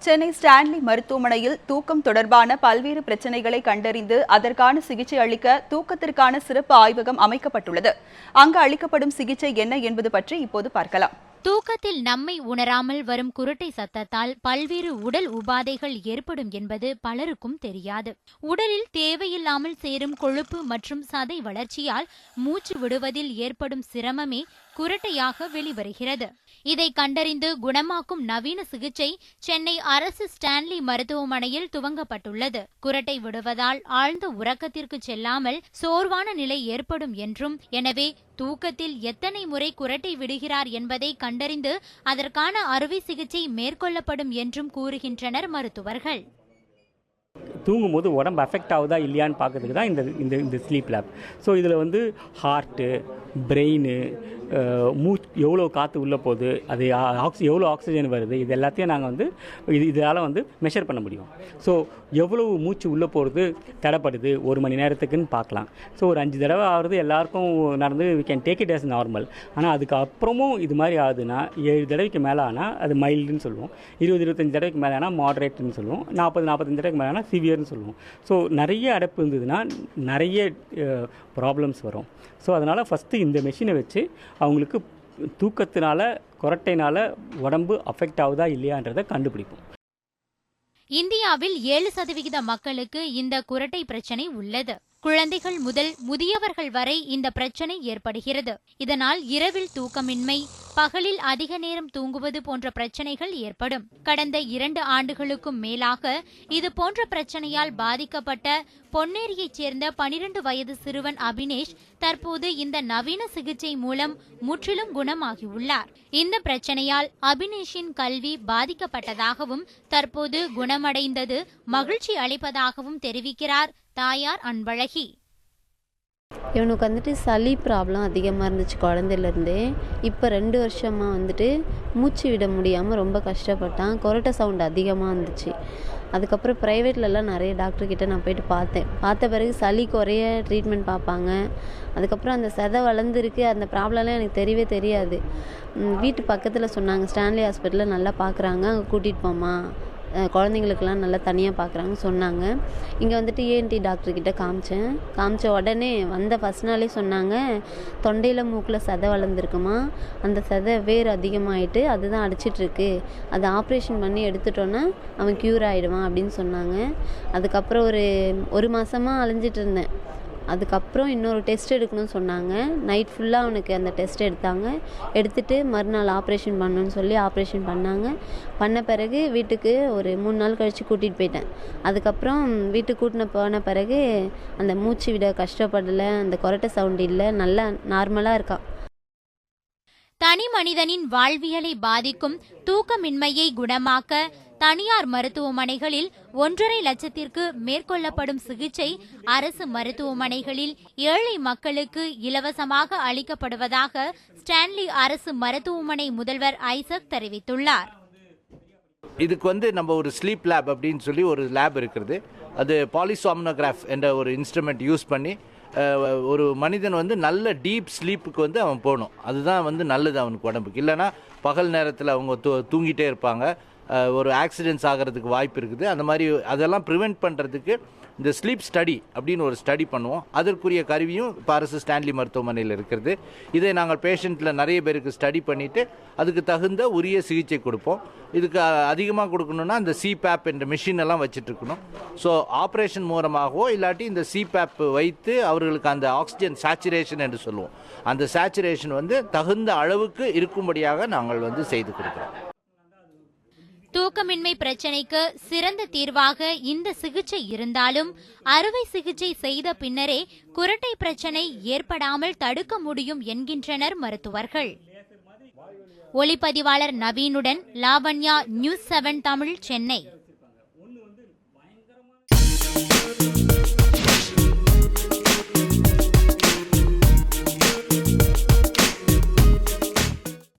Chennai Stanley மருத்துவமனையில் தூக்கம் தொடர்பான பல்வேறு பிரச்சனைகளை கண்டறிந்து அதற்கான சிகிச்சை அளிக்க தூக்கத்திற்கான சிறப்பு ஆய்வகம் அமைக்கப்பட்டுள்ளது. அங்கு அளிக்கப்படும் சிகிச்சை என்ன என்பது பற்றி இப்போது பார்க்கலாம். தூக்கத்தில் நம்மை உணராமல் வரும் குரட்டை சத்தத்தால் பல்வேறு உடல் உபாதைகள் ஏற்படும் என்பது பலருக்கும் தெரியாது. உடலில் தேவையில்லாமல் சேரும் கொழுப்பு மற்றும் சதை வளர்ச்சியால் மூச்சு விடுவதில் ஏற்படும் சிரமமே குரட்டையாக வெளிவருகிறது. இதை கண்டறிந்து குணமாக்கும் நவீன சிகிச்சை சென்னை அரசு ஸ்டான்லி மருத்துவமனையில் துவங்கப்பட்டுள்ளது. குரட்டை விடுவதால் ஆழ்ந்த உறக்கத்திற்கு செல்லாமல் சோர்வான நிலை ஏற்படும் என்றும், எனவே தூக்கத்தில் எத்தனை முறை குரட்டை விடுகிறார் என்பதை கண்டறிந்து அதற்கான அறுவை சிகிச்சை மேற்கொள்ளப்படும் என்றும் கூறுகின்றனர் மருத்துவர்கள். தூங்கும்போது உடம்பு அஃபெக்ட் ஆகுதா இல்லையான்னு பார்க்கறதுக்கு தான் இந்த ஸ்லீப் லேப். ஸோ இதில் ஹார்ட்டு, பிரெயின், எவ்வளோ காற்று உள்ளே போகுது, அது எவ்வளோ ஆக்சிஜன் வருது, இது எல்லாத்தையும் நாங்கள் இதால் மெஷர் பண்ண முடியும். ஸோ எவ்வளவு மூச்சு உள்ளே போகிறது தடைப்படுது ஒரு மணி நேரத்துக்குன்னு பார்க்கலாம். ஸோ ஒரு 5 தடவை ஆகுறது எல்லாருக்கும் நடந்து we can take it as normal. ஆனால் அதுக்கப்புறமும் இது மாதிரி ஆகுதுன்னா 7 தடவைக்கு மேலே ஆனால் அது மைல்டுன்னு சொல்லுவோம். 20-25 தடவைக்கு மேலே ஆனால் மாட்ரேட்னு சொல்லுவோம். 40-45 தடவைக்கு மேலே ஆனால் சிவியர்னு சொல்லுவோம். ஸோ நிறைய அடைப்பு இருந்ததுன்னா நிறைய ப்ராப்ளம்ஸ் வரும். ஸோ அதனால் ஃபஸ்ட்டு இந்த மெஷினை வச்சு அவங்களுக்கு தூக்கத்தினால குரட்டைனால உடம்பு அஃபெக்ட் ஆகுதா இல்லையான்றதை கண்டுபிடிப்போம். இந்தியாவில் 7% மக்களுக்கு இந்த குரட்டை பிரச்சனை உள்ளது. குழந்தைகள் முதல் முதியவர்கள் வரை இந்த பிரச்சனை ஏற்படுகிறது. இதனால் இரவில் தூக்கமின்மை, பகலில் அதிக நேரம் தூங்குவது போன்ற பிரச்சனைகள் ஏற்படும். கடந்த 2 ஆண்டுகளுக்கும் மேலாக இது போன்ற பிரச்சனையால் பாதிக்கப்பட்ட பொன்னேரியைச் சேர்ந்த 12 வயது சிறுவன் அபினேஷ் தற்போது இந்த நவீன சிகிச்சை மூலம் முற்றிலும் குணமாகியுள்ளார். இந்த பிரச்சனையால் அபினேஷின் கல்வி பாதிக்கப்பட்டதாகவும் தற்போது குணமடைந்தது மகிழ்ச்சி அளிப்பதாகவும் தெரிவிக்கிறார் தாயார் அன்பழகி. இவனுக்கு சளி ப்ராப்ளம் அதிகமாக இருந்துச்சு குழந்தையிலேருந்தே. இப்போ 2 வருஷமாக மூச்சு விட முடியாமல் ரொம்ப கஷ்டப்பட்டான். கொரட்டை சவுண்ட் அதிகமாக இருந்துச்சு. அதுக்கப்புறம் ப்ரைவேட்லலாம் நிறைய டாக்டர்கிட்ட நான் போயிட்டு பார்த்த பிறகு சளி குறைய ட்ரீட்மெண்ட் பார்ப்பாங்க. அதுக்கப்புறம் அந்த சதை வளர்ந்துருக்கு, அந்த ப்ராப்ளம்லாம் எனக்கு தெரியவே தெரியாது. வீட்டு பக்கத்தில் சொன்னாங்க, ஸ்டான்லி ஹாஸ்பிட்டலில் நல்லா பார்க்குறாங்க, அங்கே கூட்டிகிட்டு போமா, குழந்தைங்களுக்கெல்லாம் நல்லா தனியாக பார்க்குறாங்க சொன்னாங்க. இங்கே ஏஎன்டி டாக்டர்கிட்ட காமிச்ச உடனே வந்த ஃபஸ்ட் நாளே சொன்னாங்க, தொண்டையில் மூக்கில் சதை வளர்ந்துருக்குமா, அந்த சதை வேர் அதிகமாகிட்டு அதுதான் அடிச்சிட்ருக்கு, அதை ஆப்ரேஷன் பண்ணி எடுத்துட்டோன்னா அவன் க்யூர் ஆகிடுவான் அப்படின்னு சொன்னாங்க. அதுக்கப்புறம் ஒரு மாதமாக அலைஞ்சிட்டு இருந்தேன். அதுக்கப்புறம் இன்னொரு டெஸ்ட் எடுக்கணும்னு சொன்னாங்க. நைட் ஃபுல்லாக அவனுக்கு அந்த டெஸ்ட் எடுத்துட்டு மறுநாள் ஆப்ரேஷன் பண்ணணும்னு சொல்லி ஆப்ரேஷன் பண்ண பிறகு வீட்டுக்கு ஒரு 3 நாள் கழித்து கூட்டிகிட்டு போயிட்டேன். அதுக்கப்புறம் வீட்டுக்கு போன பிறகு அந்த மூச்சு விட கஷ்டப்படலை, அந்த கொரட்டை சவுண்ட் இல்லை, நல்லா நார்மலாக இருக்கான். தனி மனிதனின் வாழ்வியலை பாதிக்கும் தூக்கமின்மையை குணமாக்க தனியார் மருத்துவமனைகளில் 1.5 லட்சத்திற்கு மேற்கொள்ளப்படும் சிகிச்சை அரசு மருத்துவமனைகளில் ஏழை மக்களுக்கு இலவசமாக அளிக்கப்படுவதாக ஸ்டான்லி அரசு மருத்துவமனை முதல்வர் ஐசக் தெரிவித்துள்ளார். இதுக்கு நம்ம ஒரு ஸ்லீப் லேப் அப்படின்னு சொல்லி ஒரு லேப் இருக்கிறது. அது பாலிசோம்னோகிராஃப் என்ற ஒரு இன்ஸ்ட்ருமெண்ட் யூஸ் பண்ணி ஒரு மனிதன் நல்ல டீப் ஸ்லீப்புக்கு அவன் போகணும். அதுதான் நல்லது அவனுக்கு உடம்புக்கு. இல்லைனா பகல் நேரத்தில் அவங்க தூங்கிட்டே இருப்பாங்க, ஒரு ஆக்சிடென்ட்ஸ் ஆகிறதுக்கு வாய்ப்பு இருக்குது. அந்த மாதிரி அதெல்லாம் ப்ரிவெண்ட் பண்ணுறதுக்கு இந்த ஸ்லீப் ஸ்டடி அப்படின்னு ஒரு ஸ்டடி பண்ணுவோம். அதற்குரிய கருவியும் இப்போ அரசு ஸ்டான்லி மருத்துவமனையில் இருக்கிறது. இதை நாங்கள் பேஷண்ட்டில் நிறைய பேருக்கு ஸ்டடி பண்ணிவிட்டு அதுக்கு தகுந்த உரிய சிகிச்சை கொடுப்போம். இதுக்கு அதிகமாக கொடுக்கணுன்னா இந்த சிபேப் என்ற மிஷின் எல்லாம் வச்சுட்ருக்கணும். ஸோ ஆப்ரேஷன் மூலமாகவோ இல்லாட்டி இந்த சிபேப் வைத்து அவர்களுக்கு அந்த ஆக்சிஜன் சேச்சுரேஷன் என்று சொல்லுவோம், அந்த சேச்சுரேஷன் தகுந்த அளவுக்கு இருக்கும்படியாக நாங்கள் செய்து கொடுக்குறோம். தூக்கமின்மை பிரச்சனைக்கு சிறந்த தீர்வாக இந்த சிகிச்சை இருந்தாலும் அறுவை சிகிச்சை செய்த பின்னரே குரட்டை பிரச்சனை ஏற்படாமல் தடுக்க முடியும் என்கின்றனர் மருத்துவர்கள். ஒளிப்பதிவாளர் நவீனுடன் லாவண்யா, நியூஸ் 7 தமிழ், சென்னை.